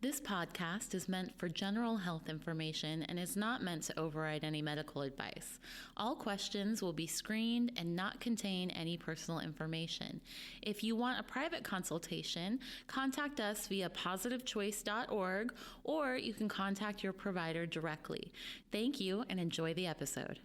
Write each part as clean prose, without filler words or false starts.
This podcast is meant for general health information and is not meant to override any medical advice. All questions will be screened and not contain any personal information. If you want a private consultation, contact us via positivechoice.org, or you can contact your provider directly. Thank you and enjoy the episode.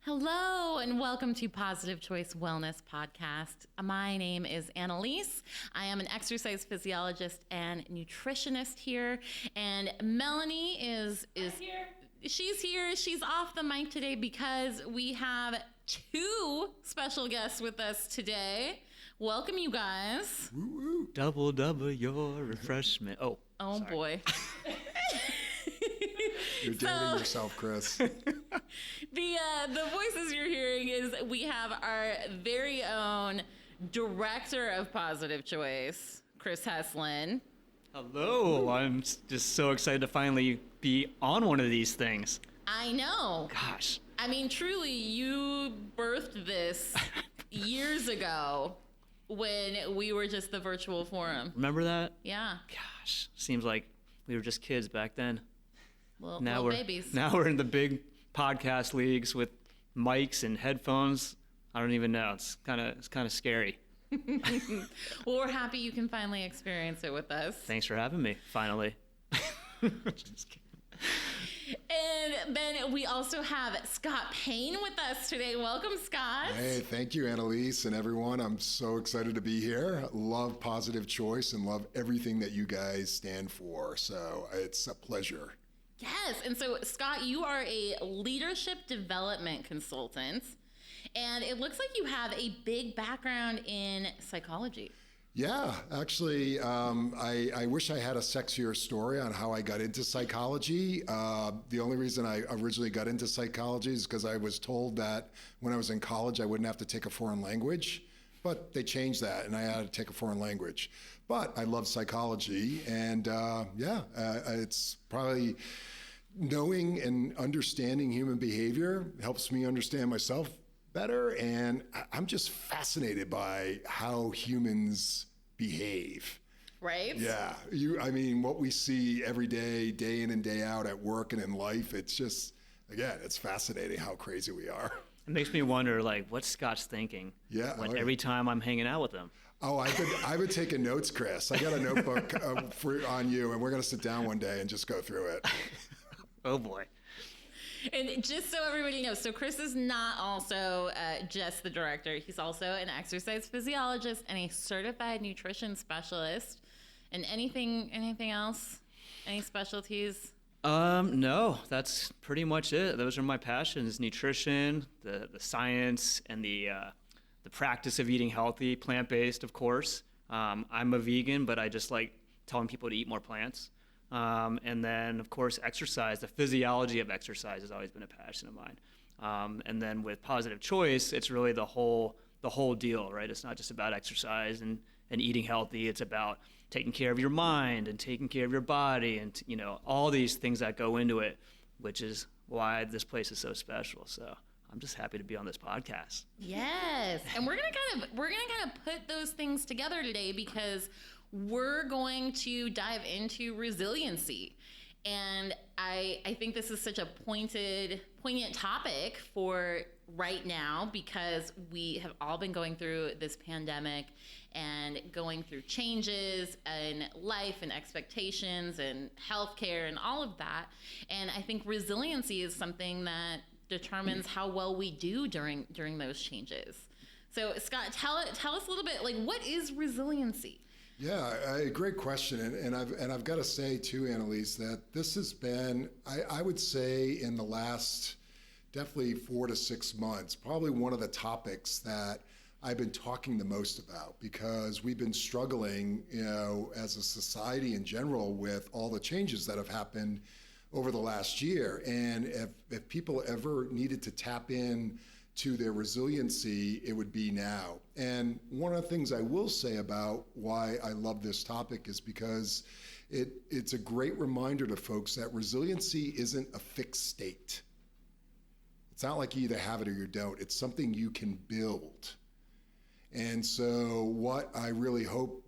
Hello and welcome to Positive Choice Wellness Podcast. My name is Anneliese. I am an exercise physiologist and nutritionist here. And Melanie is here. She's here. She's off the mic today because we have two special guests with us today. Welcome, you guys. Woo-woo. Double your refreshment. Oh sorry. Boy. You're dating yourself, Chris. The voices you're hearing is we have our very own director of Positive Choice, Chris Heslin. Hello. I'm just so excited to finally be on one of these things. I know. Gosh. I mean, truly, you birthed this years ago when we were just the virtual forum. Remember that? Yeah. Gosh. Seems like we were just kids back then. Well, Now little babies. Now we're in the big podcast leagues with mics and headphones. I don't even know. It's kind of scary. Well, we're happy you can finally experience it with us. Thanks for having me, finally. Just kidding. And then we also have Scott Paine with us today. Welcome, Scott. Hey, thank you, Anneliese and everyone. I'm so excited to be here. Love Positive Choice and love everything that you guys stand for. So it's a pleasure. Yes. And so, Scott, you are a leadership development consultant, and it looks like you have a big background in psychology. Yeah, actually, I wish I had a sexier story on how I got into psychology. The only reason I originally got into psychology is because I was told that when I was in college, I wouldn't have to take a foreign language. But they changed that, and I had to take a foreign language. But I love psychology, and it's probably knowing and understanding human behavior helps me understand myself better, and I'm just fascinated by how humans behave. Right? Yeah. What we see every day, day in and day out at work and in life, it's just, again, it's fascinating how crazy we are. It makes me wonder, what's Scott's thinking? Yeah. Every time I'm hanging out with him. Oh, I've been taking notes, Chris. I got a notebook on you, and we're going to sit down one day and just go through it. Oh, boy. And just so everybody knows, so Chris is not also just the director. He's also an exercise physiologist and a certified nutrition specialist. And anything else? Any specialties? No, that's pretty much it. Those are my passions: nutrition, the science, and the practice of eating healthy, plant-based, of course. I'm a vegan, but I just like telling people to eat more plants. And then, of course, exercise. The physiology of exercise has always been a passion of mine. And then with Positive Choice, it's really the whole deal, right? It's not just about exercise and eating healthy. It's about taking care of your mind and taking care of your body and, all these things that go into it, which is why this place is so special. So I'm just happy to be on this podcast. Yes. And we're gonna kind of put those things together today because we're going to dive into resiliency. And I think this is such a poignant topic for right now because we have all been going through this pandemic and going through changes in life and expectations and healthcare and all of that. And I think resiliency is something that determines how well we do during those changes. So Scott, tell us a little bit, what is resiliency? Yeah, great question, and I've got to say too, Anneliese, that this has been, I would say, in the last definitely 4 to 6 months, probably one of the topics that I've been talking the most about because we've been struggling, as a society in general with all the changes that have happened over the last year, and if people ever needed to tap in to their resiliency, it would be now. And one of the things I will say about why I love this topic is because it's a great reminder to folks that resiliency isn't a fixed state. It's not like you either have it or you don't. It's something you can build. And so what I really hope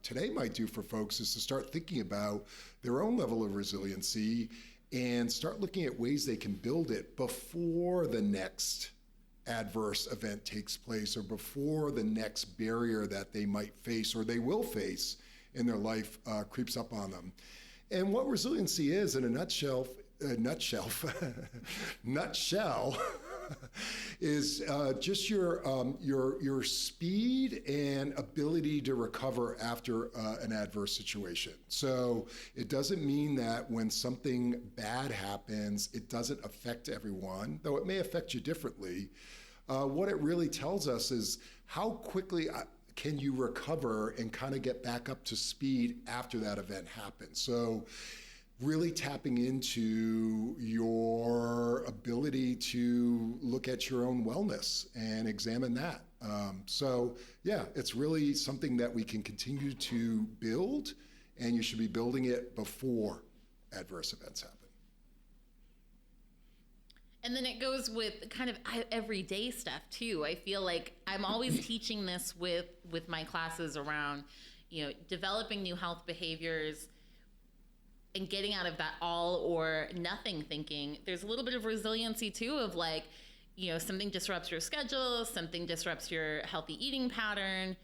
today might do for folks is to start thinking about their own level of resiliency and start looking at ways they can build it before the next adverse event takes place or before the next barrier that they might face or they will face in their life creeps up on them. And what resiliency is in a nutshell is just your speed and ability to recover after an adverse situation. So it doesn't mean that when something bad happens, it doesn't affect everyone, though it may affect you differently. What it really tells us is how quickly can you recover and kind of get back up to speed after that event happens. So really tapping into your ability to look at your own wellness and examine that. So yeah, it's really something that we can continue to build, and you should be building it before adverse events happen. And then it goes with kind of everyday stuff too. I feel like I'm always teaching this with my classes around, developing new health behaviors and getting out of that all or nothing thinking. There's a little bit of resiliency too of like, something disrupts your schedule, something disrupts your healthy eating pattern.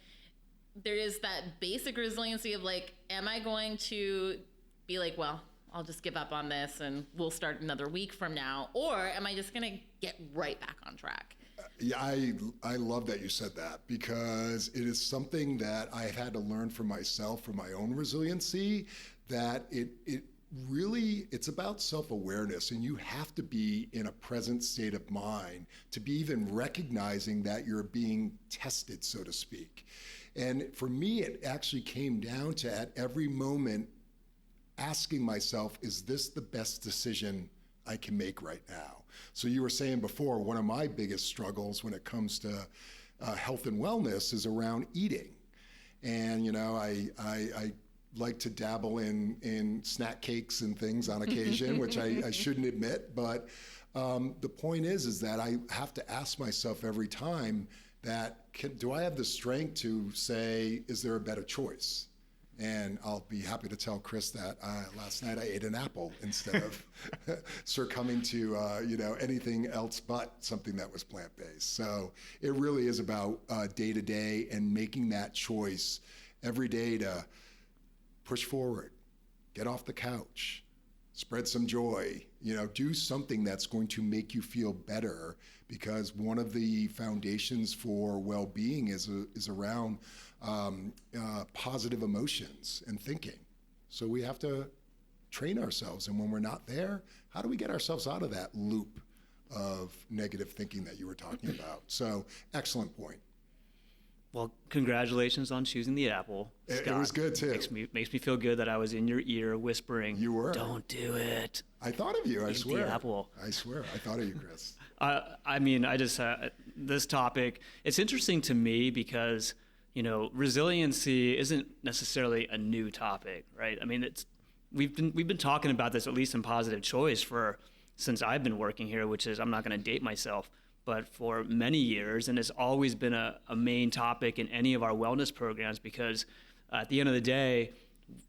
There is that basic resiliency of like, am I going to be like, well, I'll just give up on this and we'll start another week from now? Or am I just going to get right back on track? Yeah, I love that you said that, because it is something that I've had to learn for myself, for my own resiliency, that it's about self-awareness, and you have to be in a present state of mind to be even recognizing that you're being tested, so to speak. And for me, it actually came down to at every moment asking myself, is this the best decision I can make right now? So you were saying before, one of my biggest struggles when it comes to health and wellness is around eating. And, I like to dabble in snack cakes and things on occasion, which I shouldn't admit. But the point is that I have to ask myself every time that, do I have the strength to say, is there a better choice? And I'll be happy to tell Chris that last night I ate an apple instead of succumbing to anything else but something that was plant-based. So it really is about day to day and making that choice every day to push forward, get off the couch, spread some joy, do something that's going to make you feel better, because one of the foundations for well-being is around positive emotions and thinking. So we have to train ourselves, and when we're not there, how do we get ourselves out of that loop of negative thinking that you were talking about? So excellent point. Well, congratulations on choosing the apple, Scott. It was good too. Makes me feel good that I was in your ear whispering, you were. Don't do it. I thought of you, I swear. The apple. I swear, I thought of you, Chris. This topic, it's interesting to me because, resiliency isn't necessarily a new topic, right? I mean, we've been talking about this, at least in Positive Choice, since I've been working here, which is, I'm not going to date myself, but for many years, and it's always been a main topic in any of our wellness programs, because at the end of the day,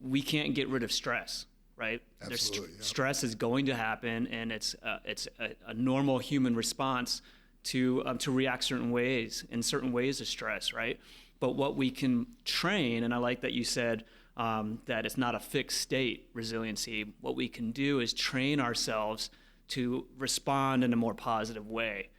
we can't get rid of stress, right? Absolutely, yeah. Stress is going to happen, and it's a normal human response to react certain ways to stress, right? But what we can train, and I like that you said that it's not a fixed state, resiliency. What we can do is train ourselves to respond in a more positive way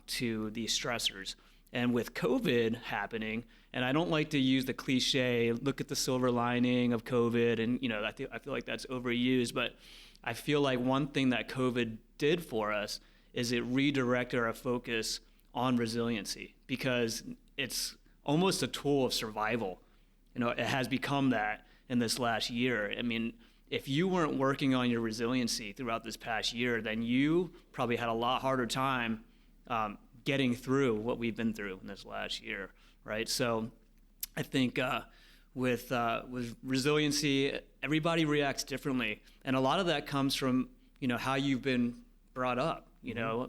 to these stressors. And with COVID happening, and I don't like to use the cliche, look at the silver lining of COVID, and I feel like that's overused, but I feel like one thing that COVID did for us is it redirected our focus on resiliency, because it's almost a tool of survival. It has become that in this last year. I mean, if you weren't working on your resiliency throughout this past year, then you probably had a lot harder time getting through what we've been through in this last year, right? So I think with resiliency, everybody reacts differently. And a lot of that comes from, how you've been brought up,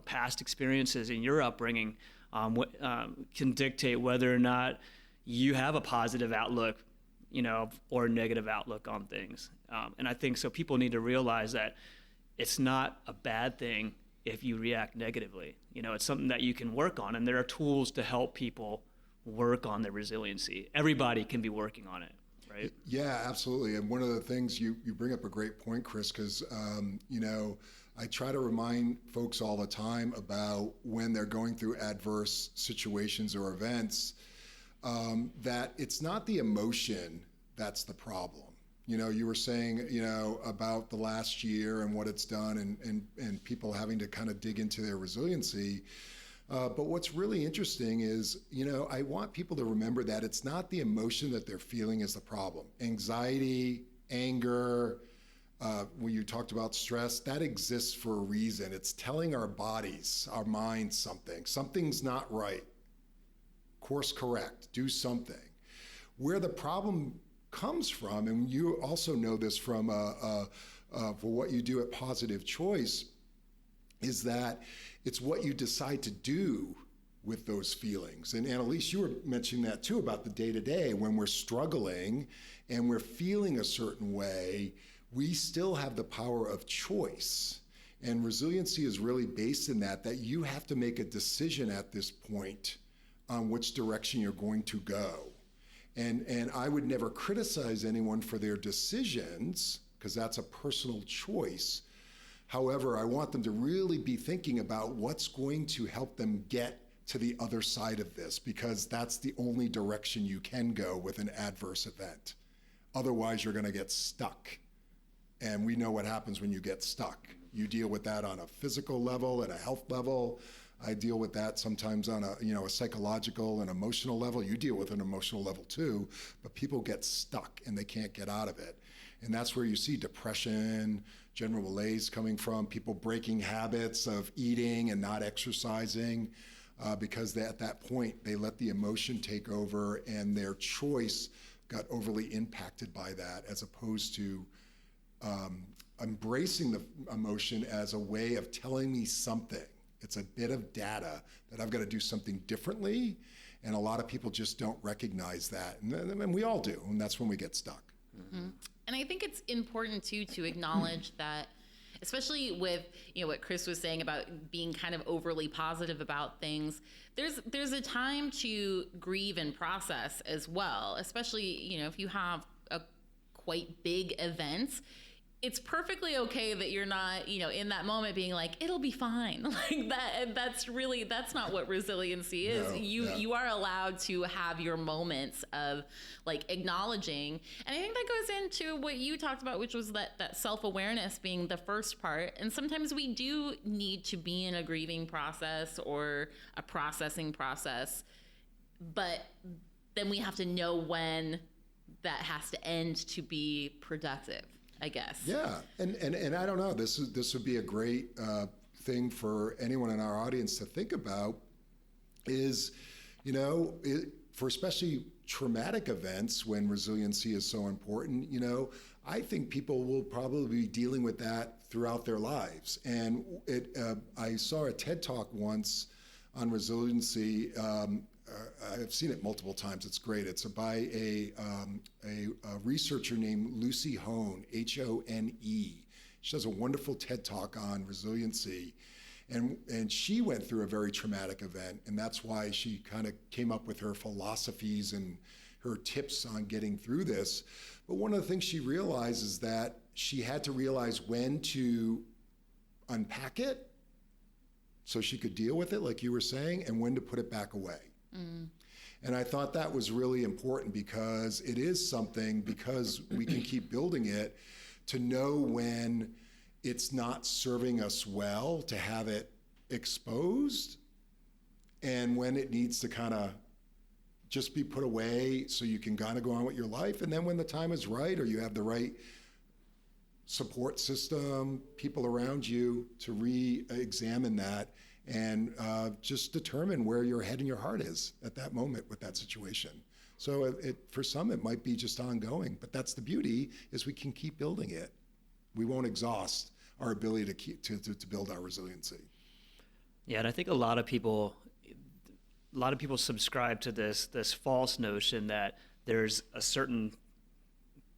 past experiences in your upbringing. can dictate whether or not you have a positive outlook, or a negative outlook on things. And I think so people need to realize that it's not a bad thing if you react negatively. It's something that you can work on, and there are tools to help people work on their resiliency. Everybody can be working on it, right? Yeah, absolutely. And one of the things you bring up a great point, Chris, because, I try to remind folks all the time about when they're going through adverse situations or events, that it's not the emotion that's the problem. You were saying, about the last year and what it's done and people having to kind of dig into their resiliency. But what's really interesting is, I want people to remember that it's not the emotion that they're feeling is the problem. Anxiety, anger, when you talked about stress, that exists for a reason. It's telling our bodies, our minds something. Something's not right. Course correct. Do something. Where the problem comes from, and you also know this from for what you do at Positive Choice, is that it's what you decide to do with those feelings. And Anneliese, you were mentioning that too about the day-to-day. When we're struggling and we're feeling a certain way, we still have the power of choice. And resiliency is really based in that you have to make a decision at this point on which direction you're going to go. And I would never criticize anyone for their decisions, because that's a personal choice. However, I want them to really be thinking about what's going to help them get to the other side of this, because that's the only direction you can go with an adverse event. Otherwise, you're going to get stuck. And we know what happens when you get stuck. You deal with that on a physical level and a health level. I deal with that sometimes on a psychological and emotional level. You deal with an emotional level too, but people get stuck and they can't get out of it. And that's where you see depression, general malaise coming from, people breaking habits of eating and not exercising, because at that point they let the emotion take over and their choice got overly impacted by that, as opposed to embracing the emotion as a way of telling me something. It's a bit of data that I've got to do something differently, and a lot of people just don't recognize that, and we all do, and that's when we get stuck. Mm-hmm. And I think it's important too to acknowledge that, especially with what Chris was saying about being kind of overly positive about things, there's a time to grieve and process as well, especially if you have a quite big event. It's perfectly okay that you're not, in that moment being like, it'll be fine. Like that, that's not what resiliency is. No, you are allowed to have your moments of like acknowledging. And I think that goes into what you talked about, which was that self-awareness being the first part. And sometimes we do need to be in a grieving process or a processing process, but then we have to know when that has to end to be productive, I guess. Yeah, and I don't know. This would be a great thing for anyone in our audience to think about. Is for especially traumatic events when resiliency is so important. I think people will probably be dealing with that throughout their lives. And I saw a TED Talk once on resiliency. I've seen it multiple times. It's great. It's by a researcher named Lucy Hone, Hone. She does a wonderful TED Talk on resiliency. And she went through a very traumatic event, and that's why she kind of came up with her philosophies and her tips on getting through this. But one of the things she realized is that she had to realize when to unpack it so she could deal with it, like you were saying, and when to put it back away. Mm. And I thought that was really important, because it is something, because we can keep building it, to know when it's not serving us well, to have it exposed, and when it needs to kind of just be put away so you can kind of go on with your life. And then when the time is right, or you have the right support system, people around you, to re-examine that and just determine where your head and your heart is at that moment with that situation. So for some, it might be just ongoing, but that's the beauty, is we can keep building it. We won't exhaust our ability to build our resiliency. Yeah, and I think a lot of people, a lot of people subscribe to this false notion that there's a certain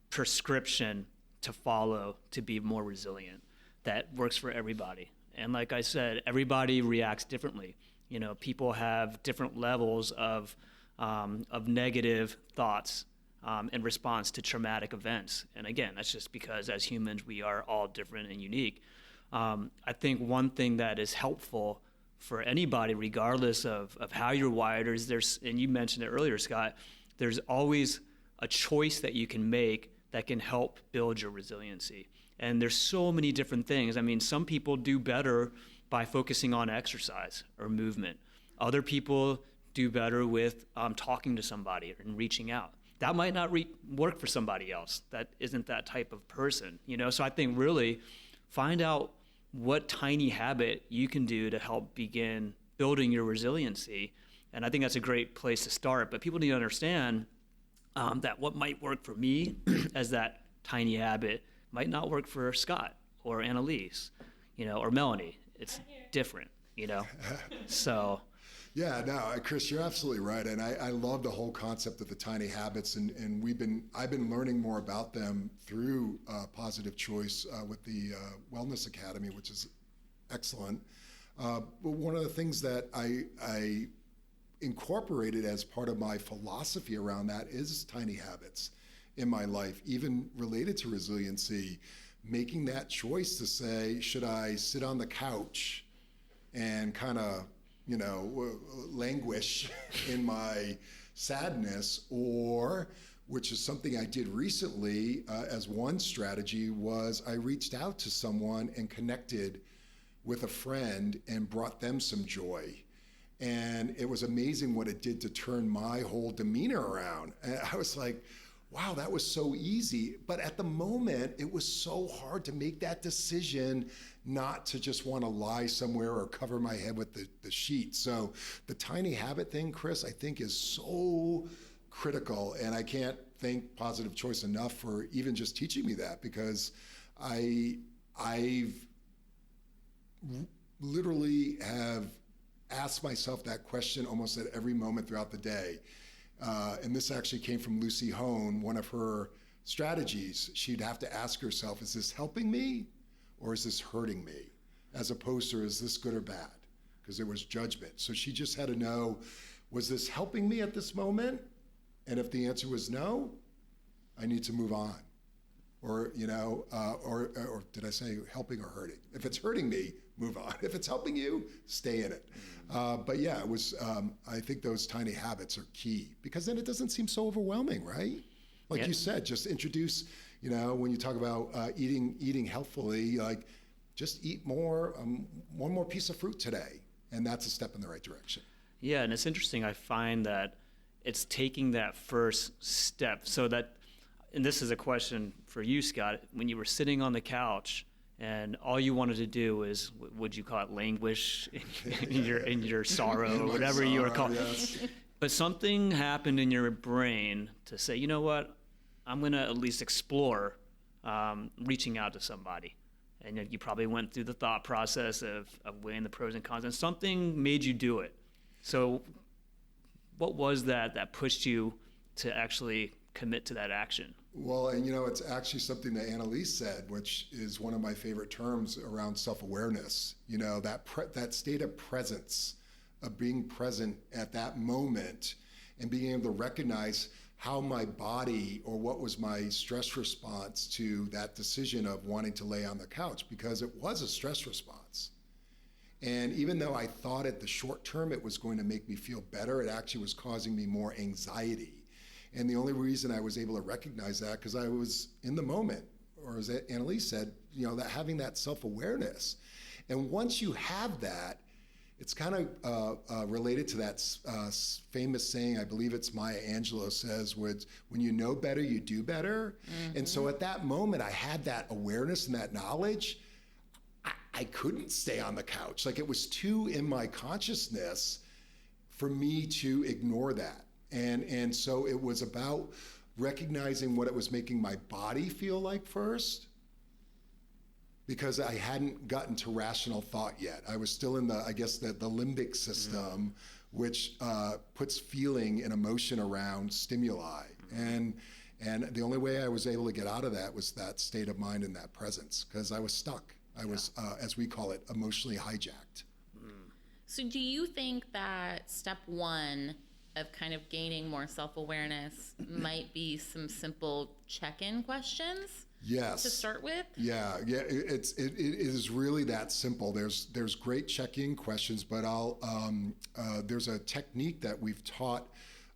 prescription to follow to be more resilient that works for everybody. And like I said, everybody reacts differently. You know, people have different levels of negative thoughts in response to traumatic events. And again, that's just because as humans, we are all different and unique. I think one thing that is helpful for anybody, regardless of how you're wired, is and you mentioned it earlier, Scott, there's always a choice that you can make that can help build your resiliency. And there's so many different things. I mean, some people do better by focusing on exercise or movement. Other people do better with talking to somebody and reaching out. That might not work for somebody else that isn't that type of person, you know? So I think really find out what tiny habit you can do to help begin building your resiliency. And I think that's a great place to start. But people need to understand that what might work for me as that tiny habit might not work for Scott or Anneliese, you know, or Melanie. It's different, you know? So. Yeah, no, Chris, you're absolutely right. And I love the whole concept of the tiny habits. And I've been learning more about them through Positive Choice with the Wellness Academy, which is excellent. But one of the things that I incorporated as part of my philosophy around that is tiny habits in my life, even related to resiliency, making that choice to say, should I sit on the couch and kind of, you know, languish in my sadness, or, which is something I did recently as one strategy, was I reached out to someone and connected with a friend and brought them some joy. And it was amazing what it did to turn my whole demeanor around. And I was like, wow, that was so easy. But at the moment, it was so hard to make that decision not to just want to lie somewhere or cover my head with the sheet. So the tiny habit thing, Chris, I think is so critical. And I can't thank Positive Choice enough for even just teaching me that, because I've literally have asked myself that question almost at every moment throughout the day. And this actually came from Lucy Hone, one of her strategies. She'd have to ask herself, is this helping me or is this hurting me? As opposed to, is this good or bad? Because there was judgment. So she just had to know, was this helping me at this moment? And if the answer was no, I need to move on. Or, you know, or did I say helping or hurting? If it's hurting me, move on. If it's helping you, stay in it. But yeah, it was, I think those tiny habits are key, because then it doesn't seem so overwhelming, right? Like you said, just introduce, you know, when you talk about eating healthfully, like just eat more, one more piece of fruit today. And that's a step in the right direction. Yeah, and it's interesting. I find that it's taking that first step so that, and this is a question for you, Scott, when you were sitting on the couch and all you wanted to do is, would you call it languish in your sorrow or whatever you were calling yes. But something happened in your brain to say, you know what, I'm going to at least explore reaching out to somebody. And you probably went through the thought process of weighing the pros and cons, and something made you do it. So what was that pushed you to actually commit to that action? Well, and you know, it's actually something that Anneliese said, which is one of my favorite terms around self-awareness. You know, that state of presence, of being present at that moment and being able to recognize how my body, or what was my stress response to that decision of wanting to lay on the couch, because it was a stress response. And even though I thought at the short term it was going to make me feel better, it actually was causing me more anxiety. And the only reason I was able to recognize that, because I was in the moment, or as Anneliese said, you know, that having that self-awareness. And once you have that, it's kind of related to that famous saying, I believe it's Maya Angelou says, when you know better, you do better. Mm-hmm. And so at that moment, I had that awareness and that knowledge. I couldn't stay on the couch. Like, it was too in my consciousness for me to ignore that. And so it was about recognizing what it was making my body feel like first, because I hadn't gotten to rational thought yet. I was still in the limbic system, which puts feeling and emotion around stimuli. And the only way I was able to get out of that was that state of mind and that presence, because I was stuck. I was, as we call it, emotionally hijacked. So do you think that step one of kind of gaining more self-awareness might be some simple check-in questions? Yes. To start with? Yeah. It is really that simple. There's great check-in questions, but there's a technique that we've taught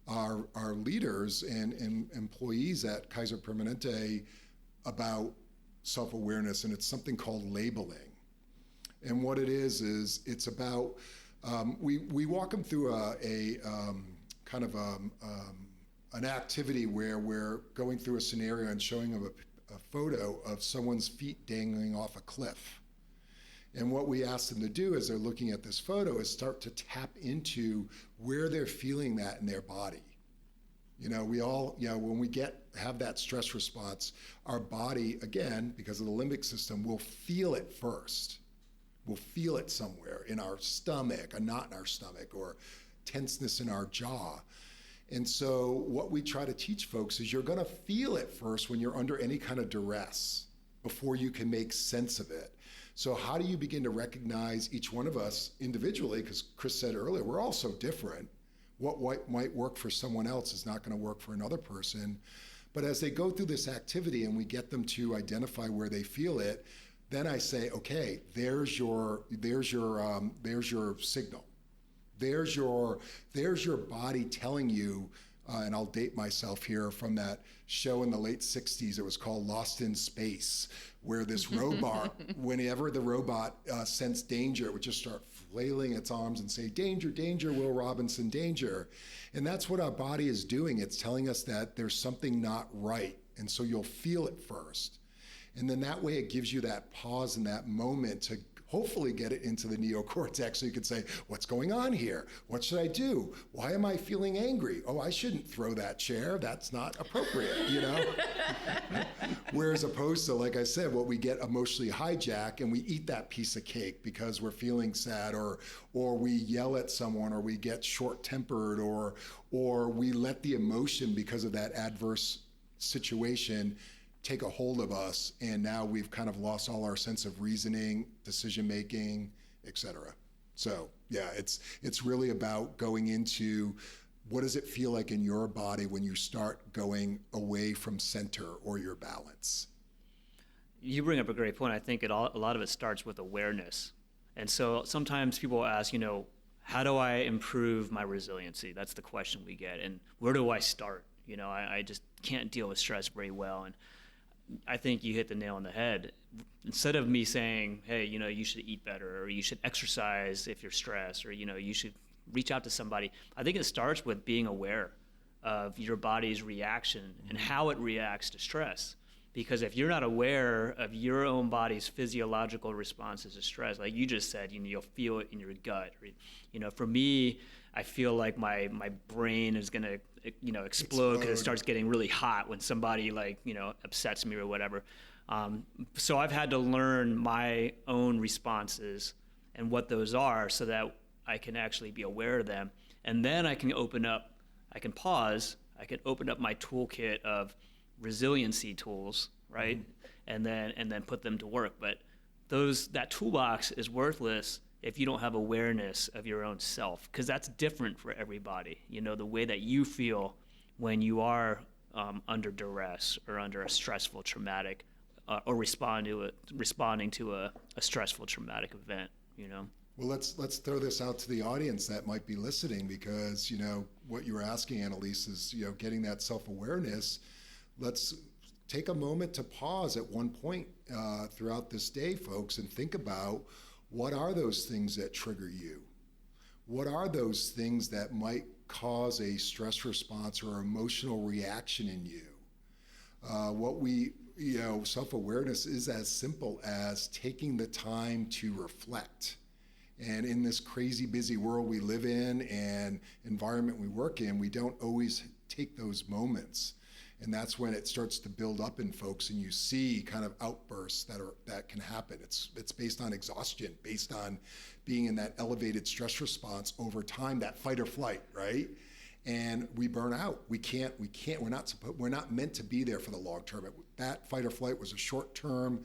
our leaders and employees at Kaiser Permanente about self-awareness, and it's something called labeling. And what it is it's about, we walk them through an activity where we're going through a scenario and showing them a photo of someone's feet dangling off a cliff. And what we ask them to do as they're looking at this photo is start to tap into where they're feeling that in their body. We all, when we have that stress response, our body, again, because of the limbic system, will feel it first. We'll feel it somewhere in our stomach, a knot in our stomach, or tenseness in our jaw. And so what we try to teach folks is you're going to feel it first when you're under any kind of duress before you can make sense of it. So how do you begin to recognize each one of us individually? Because Chris said earlier, we're all so different. What might work for someone else is not going to work for another person. But as they go through this activity and we get them to identify where they feel it, then I say, okay, there's your signal. There's your body telling you, and I'll date myself here from that show in the late 60s. It was called Lost in Space, where this robot, whenever the robot sensed danger, it would just start flailing its arms and say, danger, danger, Will Robinson, danger. And that's what our body is doing. It's telling us that there's something not right. And so you'll feel it first. And then that way it gives you that pause and that moment to hopefully get it into the neocortex so you can say, what's going on here? What should I do? Why am I feeling angry? Oh, I shouldn't throw that chair. That's not appropriate, Whereas opposed to, like I said, what we get emotionally hijacked and we eat that piece of cake because we're feeling sad, or we yell at someone, or we get short-tempered, or we let the emotion because of that adverse situation take a hold of us, and now we've kind of lost all our sense of reasoning, decision making, etc. So yeah, it's really about going into what does it feel like in your body when you start going away from center or your balance. You bring up a great point. I think a lot of it starts with awareness. And so sometimes people ask, how do I improve my resiliency? That's the question we get. And where do I start? I just can't deal with stress very well. And I think you hit the nail on the head. Instead of me saying, hey, you should eat better, or you should exercise if you're stressed, or, you should reach out to somebody, I think it starts with being aware of your body's reaction and how it reacts to stress. Because if you're not aware of your own body's physiological responses to stress, like you just said, you'll feel it in your gut. For me, I feel like my brain is going to explode because it starts getting really hot when somebody upsets me or whatever. So I've had to learn my own responses and what those are so that I can actually be aware of them. And then I can pause, I can open up my toolkit of resiliency tools, right? And then put them to work. But that toolbox is worthless if you don't have awareness of your own self, because that's different for everybody. The way that you feel when you are under duress or under a stressful traumatic or responding to a stressful traumatic event. Well, let's throw this out to the audience that might be listening, because what you were asking, Anneliese, is getting that self-awareness. Let's take a moment to pause at one point throughout this day, folks, and think about, what are those things that trigger you? What are those things that might cause a stress response or emotional reaction in you? Self-awareness is as simple as taking the time to reflect. And in this crazy busy world we live in and environment we work in, we don't always take those moments. And that's when it starts to build up in folks, and you see kind of outbursts that can happen. It's based on exhaustion, based on being in that elevated stress response over time, that fight or flight, right? And we burn out. We're not meant to be there for the long term. That fight or flight was a short term.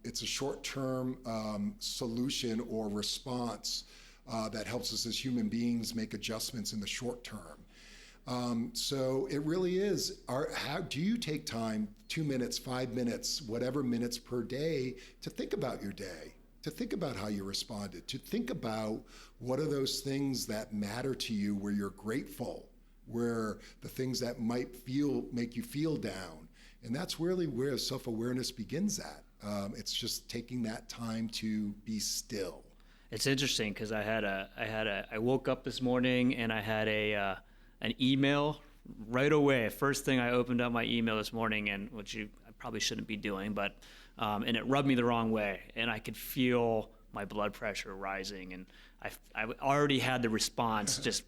It's a short-term solution or response that helps us as human beings make adjustments in the short term. So it really is, how do you take time, 2 minutes, 5 minutes, whatever minutes per day, to think about your day, to think about how you responded, to think about what are those things that matter to you, where you're grateful, where the things that might make you feel down. And that's really where self-awareness begins at. It's just taking that time to be still. It's interesting because I woke up this morning and I had an email right away. First thing I opened up my email this morning, and which I probably shouldn't be doing, but and it rubbed me the wrong way, and I could feel my blood pressure rising, and I already had the response just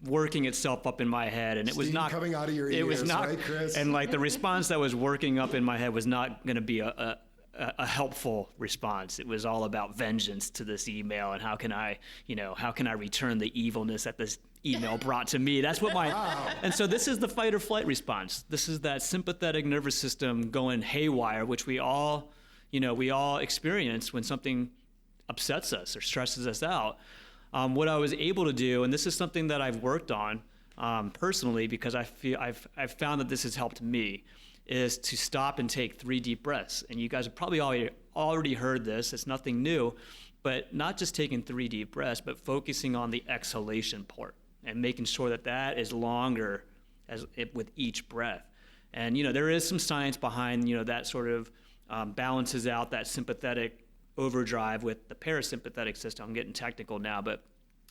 working itself up in my head, and it was not coming out of your ears. It was not, right, Chris? And like the response that was working up in my head was not going to be a helpful response. It was all about vengeance to this email, and how can I return the evilness that this email brought to me. That's what and so this is the fight or flight response. This is that sympathetic nervous system going haywire, which we all experience when something upsets us or stresses us out. What I was able to do, and this is something that I've worked on personally, because I've found that this has helped me, is to stop and take 3 deep breaths. And you guys have probably already heard this. It's nothing new, but not just taking 3 deep breaths, but focusing on the exhalation part and making sure that is longer with each breath. And there is some science behind that sort of balances out that sympathetic overdrive with the parasympathetic system. I'm getting technical now, but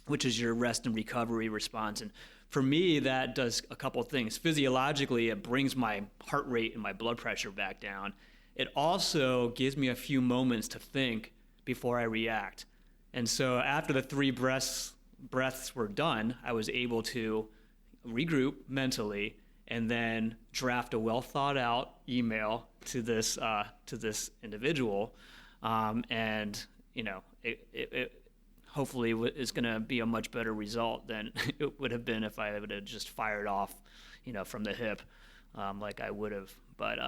which is your rest and recovery response. And for me, that does a couple of things. Physiologically, it brings my heart rate and my blood pressure back down. It also gives me a few moments to think before I react. And so after the 3 breaths were done, I was able to regroup mentally and then draft a well thought out email to this individual. And it hopefully is going to be a much better result than it would have been if I would have just fired off, from the hip, like I would have. But,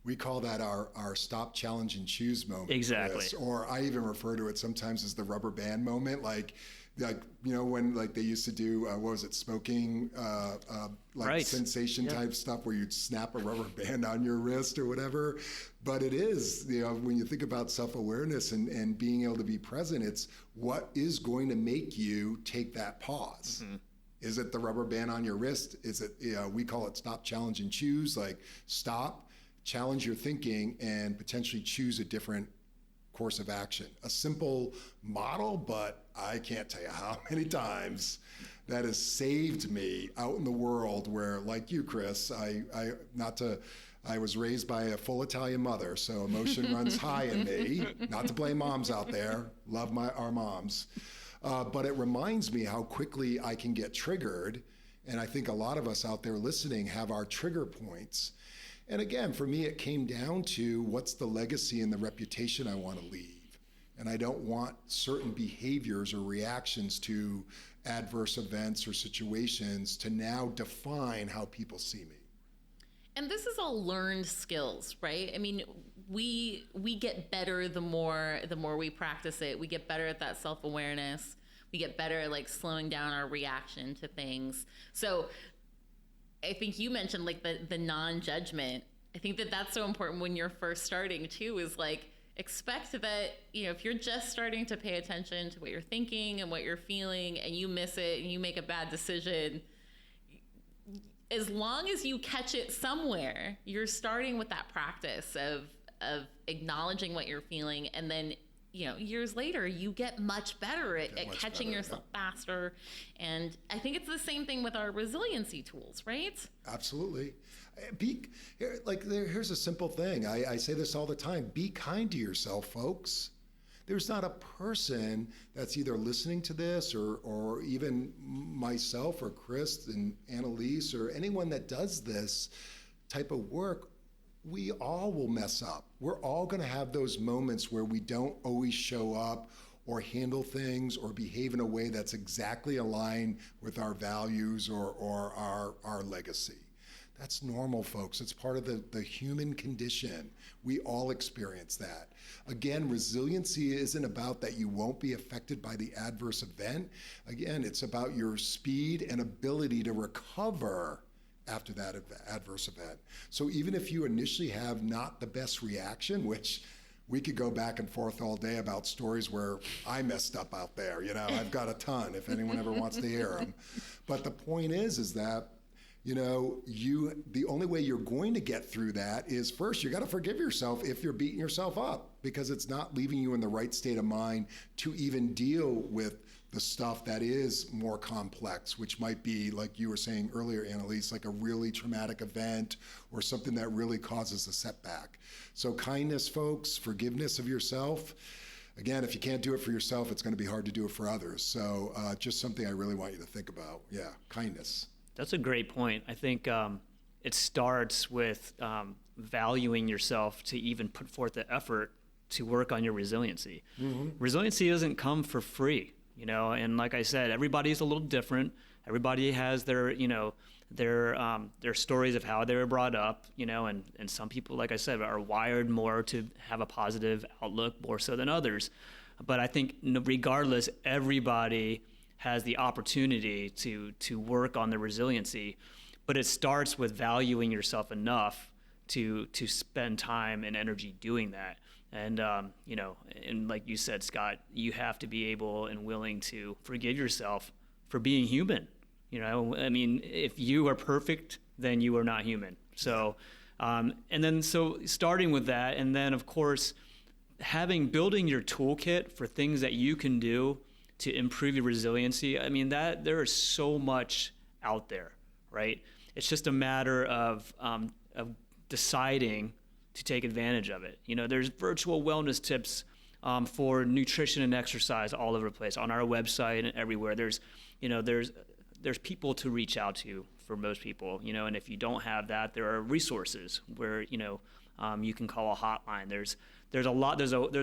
We call that our stop, challenge, and choose moment. Exactly. Chris. Or I even refer to it sometimes as the rubber band moment. Like when they used to do, smoking, right. sensation type stuff where you'd snap a rubber band on your wrist or whatever. But it is, when you think about self-awareness and being able to be present, it's what is going to make you take that pause. Mm-hmm. Is it the rubber band on your wrist? Is it, we call it stop, challenge, and choose, like stop, challenge your thinking, and potentially choose a different course of action. A simple model, but I can't tell you how many times that has saved me out in the world where, like you, Chris, I was raised by a full Italian mother, so emotion runs high in me. Not to blame moms out there, love our moms. But it reminds me how quickly I can get triggered. And I think a lot of us out there listening have our trigger points. And again, for me, it came down to what's the legacy and the reputation I want to leave. And I don't want certain behaviors or reactions to adverse events or situations to now define how people see me. And this is all learned skills, right? I mean, we get better the more we practice it. We get better at that self-awareness. We get better at slowing down our reaction to things. So I think you mentioned the non-judgment. I think that's so important when you're first starting too, is expect that, if you're just starting to pay attention to what you're thinking and what you're feeling and you miss it and you make a bad decision, as long as you catch it somewhere, you're starting with that practice of acknowledging what you're feeling, and then years later you get much better at catching yourself faster. And I think it's the same thing with our resiliency tools, right? Absolutely. Here's a simple thing. I say this all the time. Be kind to yourself, folks. there's not a person that's either listening to this or even myself or Chris and Anneliese or anyone that does this type of work, we all will mess up. We're all going to have those moments where we don't always show up or handle things or behave in a way that's exactly aligned with our values or our legacy. That's normal, folks. It's part of the human condition. We all experience that. Again, resiliency isn't about that you won't be affected by the adverse event. Again, it's about your speed and ability to recover after that adverse event. So even if you initially have not the best reaction, which we could go back and forth all day about stories where I messed up out there. I've got a ton if anyone ever wants to hear them. But the point is that, the only way you're going to get through that is first, you got to forgive yourself if you're beating yourself up, because it's not leaving you in the right state of mind to even deal with the stuff that is more complex, which might be, like you were saying earlier, Anneliese, like a really traumatic event or something that really causes a setback. So kindness, folks, forgiveness of yourself. Again, if you can't do it for yourself, it's going to be hard to do it for others. So just something I really want you to think about. Yeah, kindness. That's a great point. I think it starts with valuing yourself to even put forth the effort to work on your resiliency. Mm-hmm. Resiliency doesn't come for free. And like I said, everybody's a little different. Everybody has their stories of how they were brought up, and some people, like I said, are wired more to have a positive outlook more so than others. But I think regardless, everybody has the opportunity to work on their resiliency, but it starts with valuing yourself enough to spend time and energy doing that. And, and like you said, Scott, you have to be able and willing to forgive yourself for being human. If you are perfect, then you are not human. So, so starting with that, and then of course, building your toolkit for things that you can do to improve your resiliency. That there is so much out there, right? It's just a matter of deciding to take advantage of it. There's virtual wellness tips for nutrition and exercise all over the place on our website and everywhere. There's people to reach out to for most people, and if you don't have that, there are resources where, you can call a hotline. There's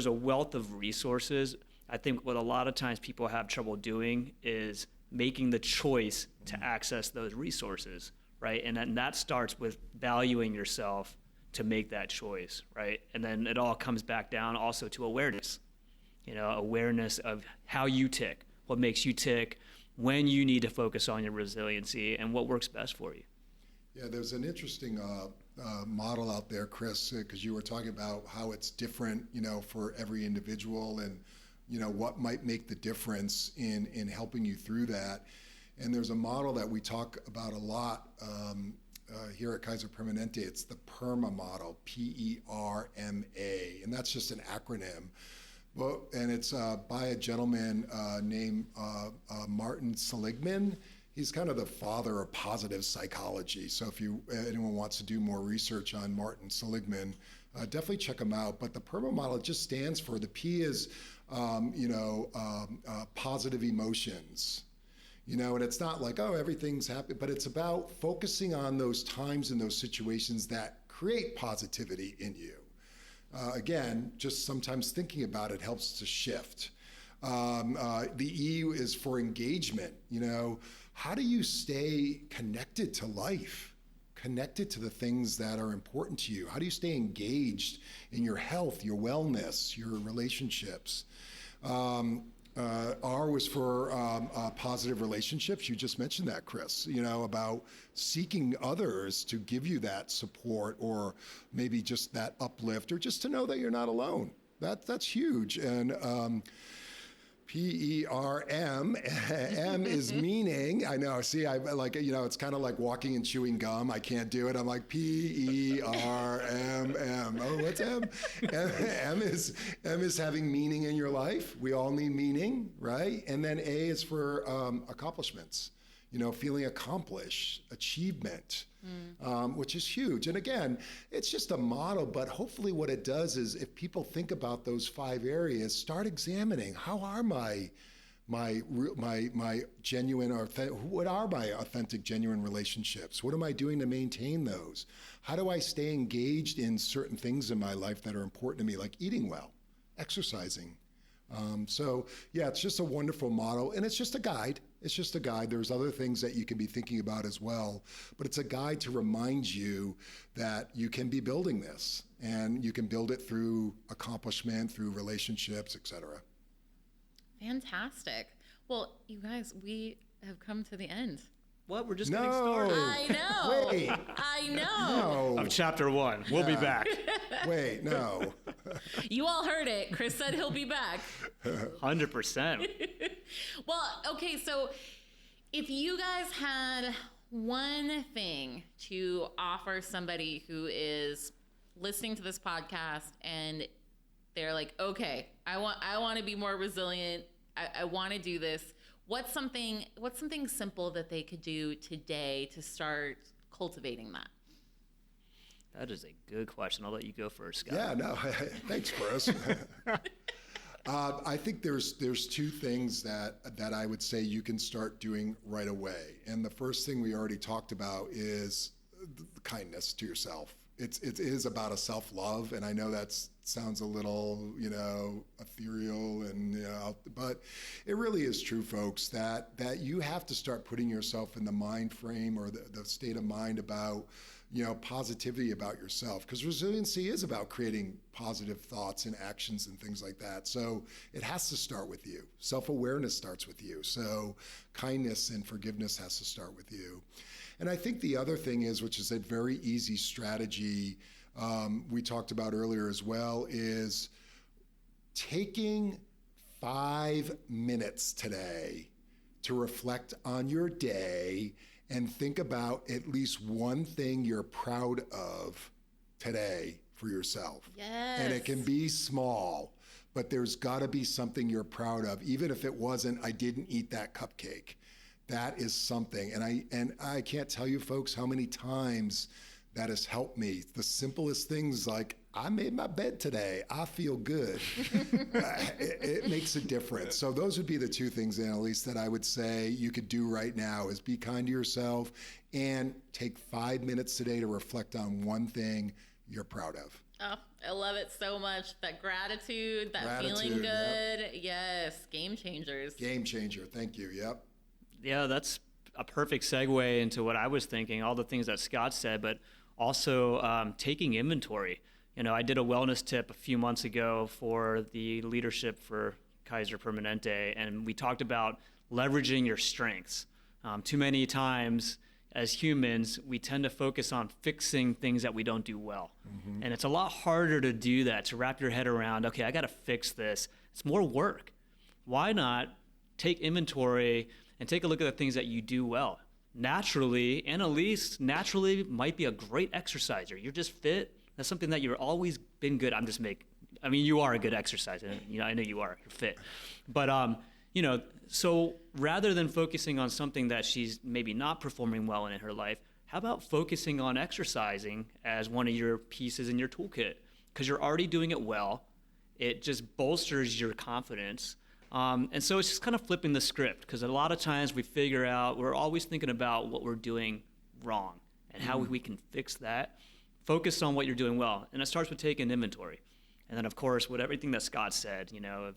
a wealth of resources. I think what a lot of times people have trouble doing is making the choice to access those resources, right? And then that starts with valuing yourself to make that choice, right? And then it all comes back down also to awareness, awareness of how you tick, what makes you tick, when you need to focus on your resiliency, and what works best for you. Yeah, there's an interesting model out there, Chris, because you were talking about how it's different, for every individual and, what might make the difference in helping you through that. And there's a model that we talk about a lot here at Kaiser Permanente. It's the PERMA model, P-E-R-M-A, and that's just an acronym. Well, and it's by a gentleman named Martin Seligman. He's kind of the father of positive psychology. So if anyone wants to do more research on Martin Seligman, definitely check him out. But the PERMA model, it just stands for, the P is, positive emotions. And it's not like, oh, everything's happy, but it's about focusing on those times and those situations that create positivity in you. Again, just sometimes thinking about it helps to shift. The E is for engagement. How do you stay connected to life, connected to the things that are important to you? How do you stay engaged in your health, your wellness, your relationships? R was for positive relationships. You just mentioned that, Chris, about seeking others to give you that support or maybe just that uplift or just to know that you're not alone. That's huge. And P-E-R-M, M is meaning. I know, see, I like, it's kind of like walking and chewing gum. I can't do it. I'm like P-E-R-M-M. Oh, what's M? M is having meaning in your life. We all need meaning, right? And then A is for accomplishments. feeling accomplished, achievement, which is huge. And again, it's just a model, but hopefully what it does is if people think about those 5 areas, start examining how are my genuine, or what are my authentic, genuine relationships? What am I doing to maintain those? How do I stay engaged in certain things in my life that are important to me, like eating well, exercising? So yeah, it's just a wonderful model, and it's just a guide. It's just a guide. There's other things that you can be thinking about as well, but it's a guide to remind you that you can be building this, and you can build it through accomplishment, through relationships, etc. Fantastic. Well, you guys, we have come to the end. What? We're just getting started. I know. Wait. I know. No. Of chapter 1. We'll be back. Wait, no. You all heard it. Chris said he'll be back. 100%. Well, okay, so if you guys had one thing to offer somebody who is listening to this podcast and they're like, okay, I want to be more resilient. I want to do this. What's something simple that they could do today to start cultivating that? That is a good question. I'll let you go first, Scott. Yeah, no, thanks, Chris. I think there's 2 things that I would say you can start doing right away. And the first thing we already talked about is kindness to yourself. It is about a self-love, and I know that sounds a little, ethereal, but it really is true, folks, that you have to start putting yourself in the mind frame or the state of mind about, positivity about yourself, because resiliency is about creating positive thoughts and actions and things like that. So it has to start with you. Self-awareness starts with you. So kindness and forgiveness has to start with you. And I think the other thing is, which is a very easy strategy we talked about earlier as well, is taking 5 minutes today to reflect on your day and think about at least one thing you're proud of today for yourself. Yes. And it can be small, but there's got to be something you're proud of, even if it wasn't, I didn't eat that cupcake. That is something. And I can't tell you, folks, how many times that has helped me. The simplest things, like, I made my bed today. I feel good. It makes a difference. So those would be the 2 things, Anneliese, that I would say you could do right now, is be kind to yourself and take 5 minutes today to reflect on one thing you're proud of. Oh, I love it so much. That gratitude, feeling good. Yep. Yes, game changers. Game changer. Thank you. Yep. Yeah, that's a perfect segue into what I was thinking, all the things that Scott said, but also taking inventory. I did a wellness tip a few months ago for the leadership for Kaiser Permanente, and we talked about leveraging your strengths. Too many times as humans, we tend to focus on fixing things that we don't do well. Mm-hmm. And it's a lot harder to do that, to wrap your head around, okay, I got to fix this. It's more work. Why not take inventory and take a look at the things that you do well? Naturally, Anneliese naturally might be a great exerciser. You're just fit. That's something that you've always been good. You are a good exerciser. I know you are. You're fit. But, so rather than focusing on something that she's maybe not performing well in her life, how about focusing on exercising as one of your pieces in your toolkit? Because you're already doing it well. It just bolsters your confidence. And so it's just kind of flipping the script, because a lot of times we're always thinking about what we're doing wrong and how we can fix that. Focus on what you're doing well. And it starts with taking inventory. And then, of course, with everything that Scott said, of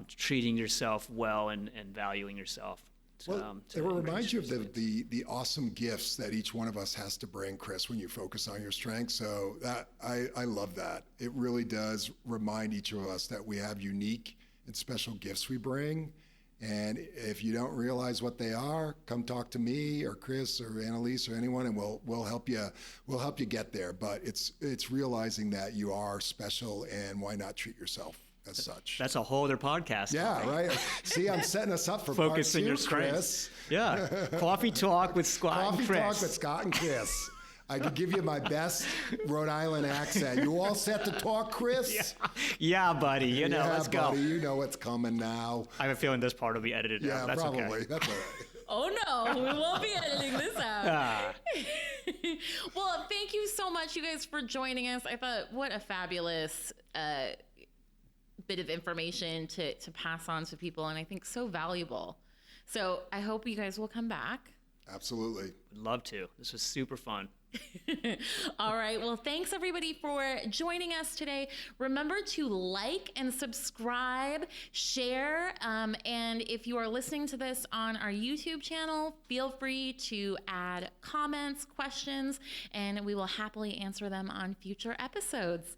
treating yourself well and valuing yourself. It reminds you of the awesome gifts that each one of us has to bring, Chris, when you focus on your strengths. So that I love that. It really does remind each of us that we have unique and special gifts we bring. And if you don't realize what they are, come talk to me or Chris or Anneliese or anyone, and we'll help you. We'll help you get there. But it's realizing that you are special, and why not treat yourself as such? That's a whole other podcast. Yeah, right. See, I'm setting us up for focus on your strengths. Yeah, coffee talk with Scott and Chris. Coffee talk with Scott and Chris. I could give you my best Rhode Island accent. You all set to talk, Chris? Yeah, buddy. Let's go. Buddy, you know what's coming now. I have a feeling this part will be edited out. Yeah, That's probably. Okay. That's all right. Oh no, we won't be editing this out. Ah. Well, thank you so much, you guys, for joining us. I thought, what a fabulous bit of information to pass on to people, and I think so valuable. So I hope you guys will come back. Absolutely. Would love to. This was super fun. All right. Well, thanks everybody for joining us today. Remember to like and subscribe, share, and if you are listening to this on our YouTube channel, feel free to add comments, questions, and we will happily answer them on future episodes.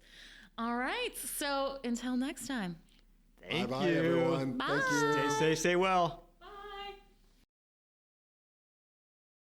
All right. So until next time. Thank Bye-bye, you. everyone. Bye. Thank you. Stay well.